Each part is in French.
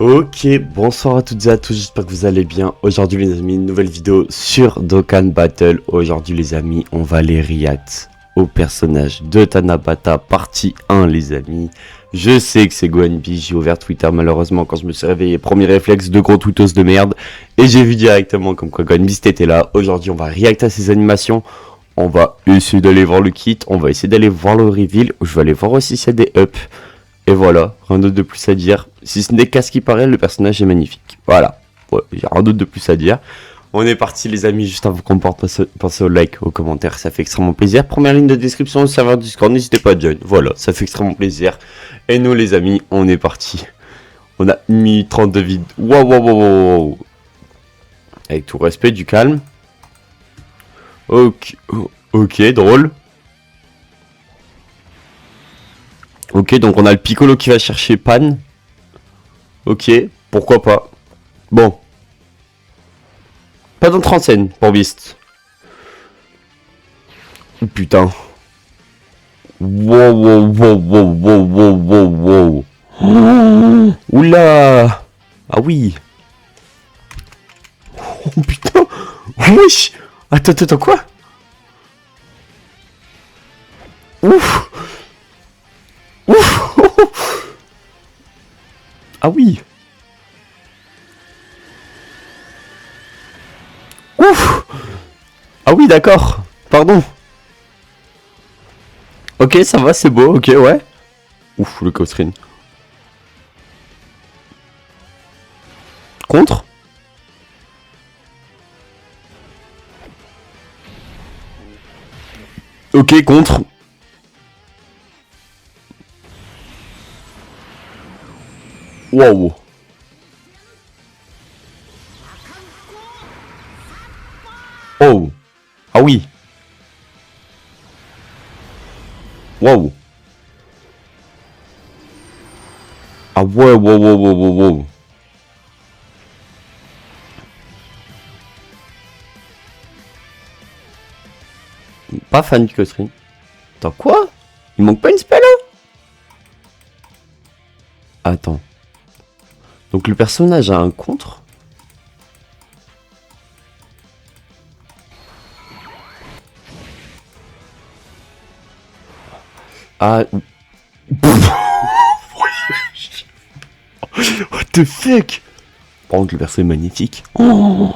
Ok, bonsoir à toutes et à tous, j'espère que vous allez bien. Aujourd'hui les amis, une nouvelle vidéo sur Dokkan Battle. Aujourd'hui les amis, on va les react au personnage de Tanabata, partie 1 les amis. Je sais que c'est Gohan B, j'ai ouvert Twitter malheureusement quand je me suis réveillé. Premier réflexe de gros tweetos de merde. Et j'ai vu directement comme quoi Gohan Beast était là. Aujourd'hui on va react à ses animations. On va essayer d'aller voir le kit, on va essayer d'aller voir le reveal. Je vais aller voir aussi s'il y a des ups. Et voilà, rien d'autre de plus à dire. Si ce n'est qu'à ce qui paraît, le personnage est magnifique. Voilà, il n'y a rien d'autre de plus à dire. On est parti les amis, juste avant qu'on parte, pensez au like, aux commentaires, ça fait extrêmement plaisir. Première ligne de description, le serveur Discord, n'hésitez pas à join. Voilà, ça fait extrêmement plaisir. Et nous les amis, on est parti. On a mis 32 vides. Waouh, waouh, waouh, waouh. Avec tout respect, du calme. Ok, ok, drôle. Ok, donc on a le Piccolo qui va chercher Pan. Ok, pourquoi pas. Bon. Pas d'entrée en scène pour Beast. Oh putain. Wow, wow, wow, wow, wow, wow, wow, wow. Oula. Ah oui. Oh putain. Wesh. Attends, quoi? Ouf. Ouf. Ah oui. Ouf. Ah oui, d'accord. Pardon. Ok, ça va, c'est beau, ok, ouais. Ouf, le Costrin. Contre. Ok, contre. Wow. Oh. Ah oui. Wow. Ah ouais, wow, wow, wow, wow, wow. Pas fan du Costrin. Attends, quoi? Il manque pas une spell là? Attends. Donc le personnage a un contre? Ah... What the fuck? Par contre, le perso est magnifique. Oh,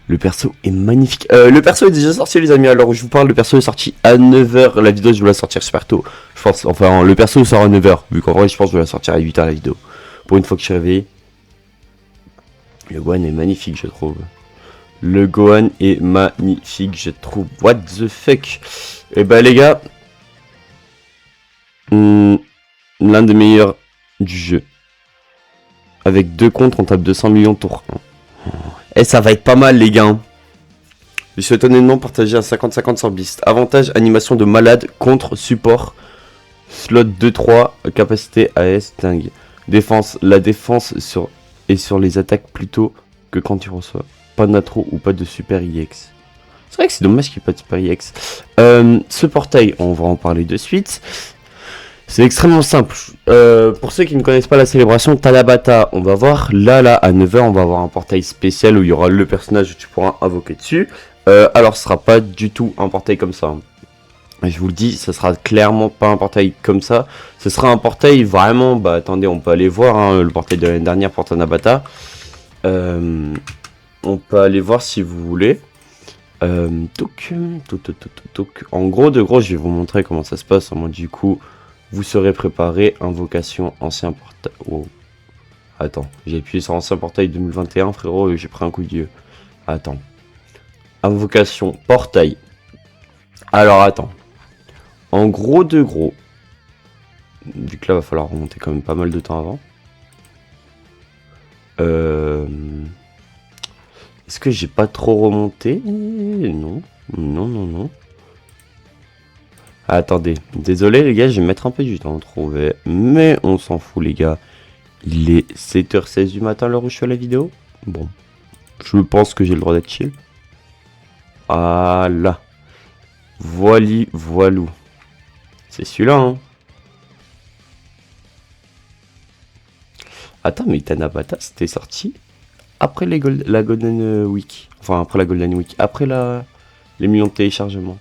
le perso est magnifique. Le perso est déjà sorti, les amis. Alors, je vous parle, le perso est sorti à 9h. La vidéo, je vais la sortir super tôt. Je pense, enfin, le perso sort à 9h. Vu qu'en vrai, je pense que je vais la sortir à 8h la vidéo. Pour une fois que je suis réveillé. Le Gohan est magnifique, je trouve. Le Gohan est magnifique, je trouve. What the fuck? Et bah, les gars. L'un des meilleurs du jeu. Avec 2 contre, on tape 200 millions de tours. Et ça va être pas mal, les gars. Je souhaite honnêtement partager un 50-50 sur Beast. Avantage, animation de malade, contre, support. Slot 2-3, capacité AS, dingue. Défense, la défense est sur les attaques plutôt que quand tu reçois. Pas de Natro ou pas de Super IX. C'est vrai que c'est dommage qu'il n'y ait pas de Super IX. Ce portail, on va en parler de suite. C'est extrêmement simple. Pour ceux qui ne connaissent pas la célébration Tanabata, on va voir là à 9h, on va avoir un portail spécial où il y aura le personnage que tu pourras invoquer dessus. Alors ce sera pas du tout un portail comme ça. Je vous le dis, ça sera clairement pas un portail comme ça. Ce sera un portail vraiment, bah attendez, on peut aller voir hein, le portail de l'année dernière pour Tanabata. On peut aller voir si vous voulez. En gros, je vais vous montrer comment ça se passe. En mode du coup, vous serez préparé. Invocation, ancien portail. Oh. Attends, j'ai appuyé sur ancien portail 2021, frérot, et j'ai pris un coup de dieu. Attends. Invocation, portail. Alors, attends. En gros, vu que là, va falloir remonter quand même pas mal de temps avant. Est-ce que j'ai pas trop remonté? Non. Non. Attendez, désolé les gars, je vais mettre un peu du temps à trouver. Mais on s'en fout les gars. Il est 7h16 du matin l'heure où je fais la vidéo. Bon, je pense que j'ai le droit d'être chill. Voilà. Voilou. C'est celui-là, hein. Attends, mais Tanabata, c'était sorti après la Golden Week. Enfin, après la Golden Week. Après les millions de téléchargements.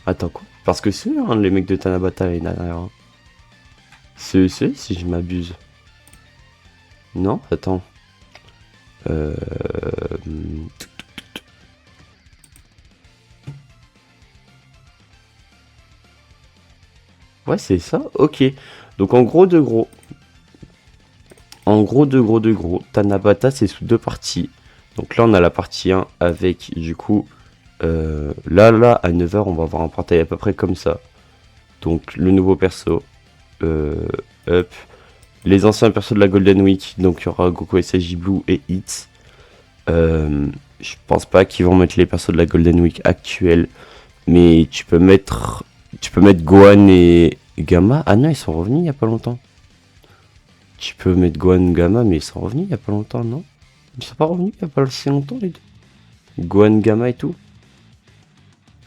Attends, quoi? Parce que c'est hein, les mecs de Tanabata l'année dernière. Hein. C'est si je m'abuse. Non? Attends. Euh... Ouais, c'est ça? Ok. Donc en gros de gros. En gros de gros. Tanabata, c'est sous deux parties. Donc là, on a la partie 1 avec, du coup... là, à 9 h on va avoir un portail à peu près comme ça. Donc le nouveau perso. Up. Les anciens persos de la Golden Week. Donc il y aura Goku SSJ Blue et Hits. Je pense pas qu'ils vont mettre les persos de la Golden Week actuelle. Mais tu peux mettre Gohan et Gamma. Ah non, ils sont revenus il y a pas longtemps. Tu peux mettre Gohan Gamma, mais ils sont revenus il y a pas longtemps, non? Ils sont pas revenus il y a pas si longtemps, les deux. Gohan Gamma et tout.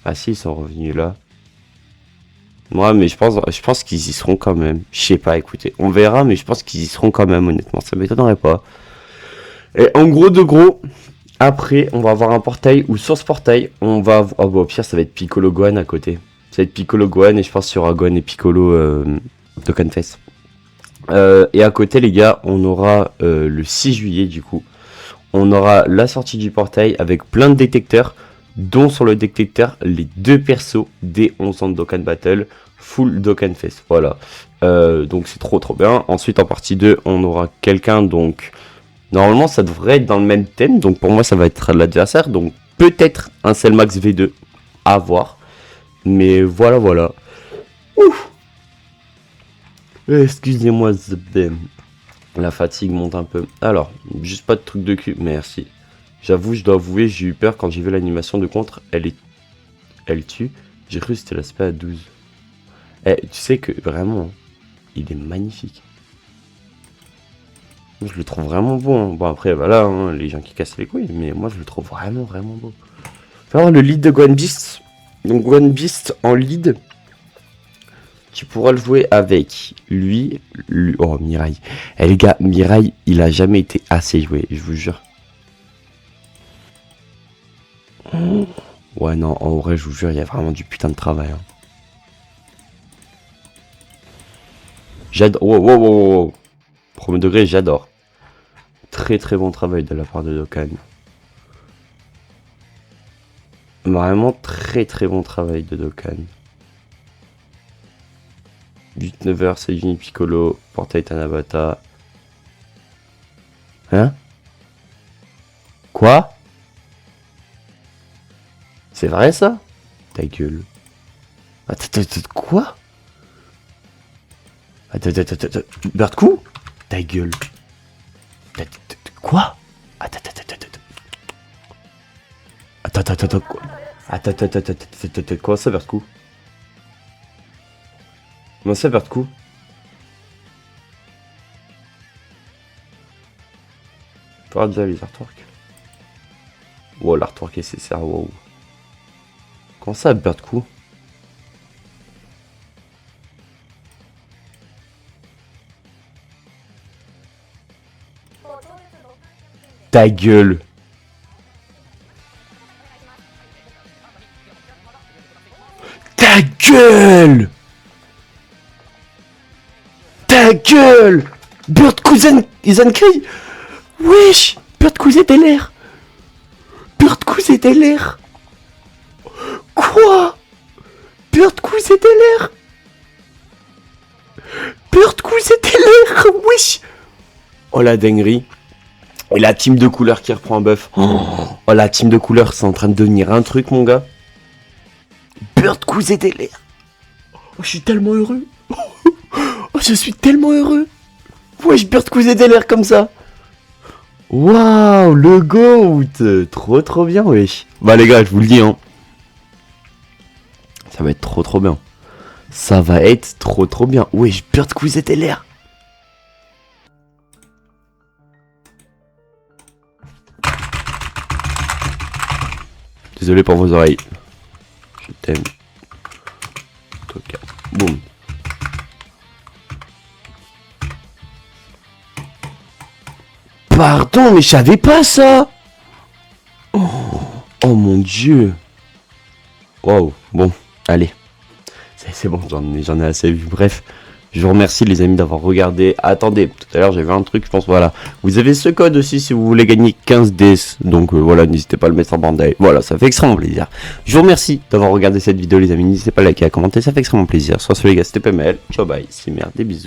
Ah si, ils sont revenus là. Ouais, mais je pense qu'ils y seront quand même. Je sais pas, écoutez, on verra, mais je pense qu'ils y seront quand même, honnêtement. Ça m'étonnerait pas. Et en gros de gros, après, on va avoir un portail, ou sur ce portail, on va... Oh bah au pire, ça va être Piccolo Gohan à côté. Ça va être Piccolo Gohan, et je pense qu'il y aura Gohan et Piccolo Dokkan Fest. Et à côté, les gars, on aura le 6 juillet, du coup. On aura la sortie du portail avec plein de détecteurs, dont sur le détecteur, les deux persos des 11 ans de Dokkan Battle, full Dokkan Fest. Voilà. Donc c'est trop bien. Ensuite, en partie 2, on aura quelqu'un, donc... Normalement, ça devrait être dans le même thème, donc pour moi, ça va être l'adversaire. Donc peut-être un Cellmax V2, à voir. Mais voilà. Ouf. Excusez-moi, la fatigue monte un peu. Alors, juste pas de truc de cul, merci. J'avoue, je dois avouer, j'ai eu peur quand j'ai vu l'animation de contre. Elle tue. J'ai cru que c'était l'aspect à 12. Tu sais que vraiment, il est magnifique. Je le trouve vraiment beau. Hein. Bon, après, voilà, hein, les gens qui cassent les couilles, mais moi, je le trouve vraiment beau. Alors, le lead de Gohan Beast. Donc, Gohan Beast en lead. Tu pourras le jouer avec lui. Oh, Mirai. Les gars, Mirai, il a jamais été assez joué, je vous jure. Ouais, non, en vrai, je vous jure, il y a vraiment du putain de travail. Hein. J'adore. Wow. Premier degré, j'adore. Très bon travail de la part de Dokkan. Vraiment très bon travail de Dokkan. 8-9 h, c'est Juni Piccolo, portail Tanabata. Hein? Quoi? C'est vrai ça? Ta gueule. Attends, quoi? Attends. Birdcou? Ta gueule. Quoi? Attends. Quoi? Attends, quoi ça, Birdcou? Comment ça, Birdcou? Pas déjà les artworks. Wow, l'artwork SSR, wow. Comment ça, Birdcou? Ta gueule. Ta gueule. Ta gueule. Birdcou Zankei. Wesh. Birdcou ZLR. Birdcou ZLR. Quoi? Birdcou ZLR. Birdcou ZLR. Wesh. Oh la dinguerie. Et la team de couleurs qui reprend un buff. Oh la team de couleurs, c'est en train de devenir un truc, mon gars. Birdcou ZLR. Oh, je suis tellement heureux. Oh, je suis tellement heureux. Wesh, Birdcou ZLR comme ça. Waouh, le GOAT. Trop bien, wesh. Bah les gars, je vous le dis, hein. Ça va être trop bien. Ça va être trop bien. Wesh, Birdcou ZLR. Désolé pour vos oreilles. Je t'aime. Boum. pardon, mais je savais pas ça. Oh mon dieu. Waouh, bon, allez. C'est bon, j'en ai assez vu. Bref, je vous remercie les amis d'avoir regardé. Attendez, tout à l'heure j'avais un truc, je pense, voilà. Vous avez ce code aussi si vous voulez gagner 15 DS. Donc voilà, n'hésitez pas à le mettre en bandeille. Voilà, ça fait extrêmement plaisir. Je vous remercie d'avoir regardé cette vidéo les amis. N'hésitez pas à liker, à commenter, ça fait extrêmement plaisir. Soit sur les gars, c'était PML. Ciao, bye, c'est merde, des bisous.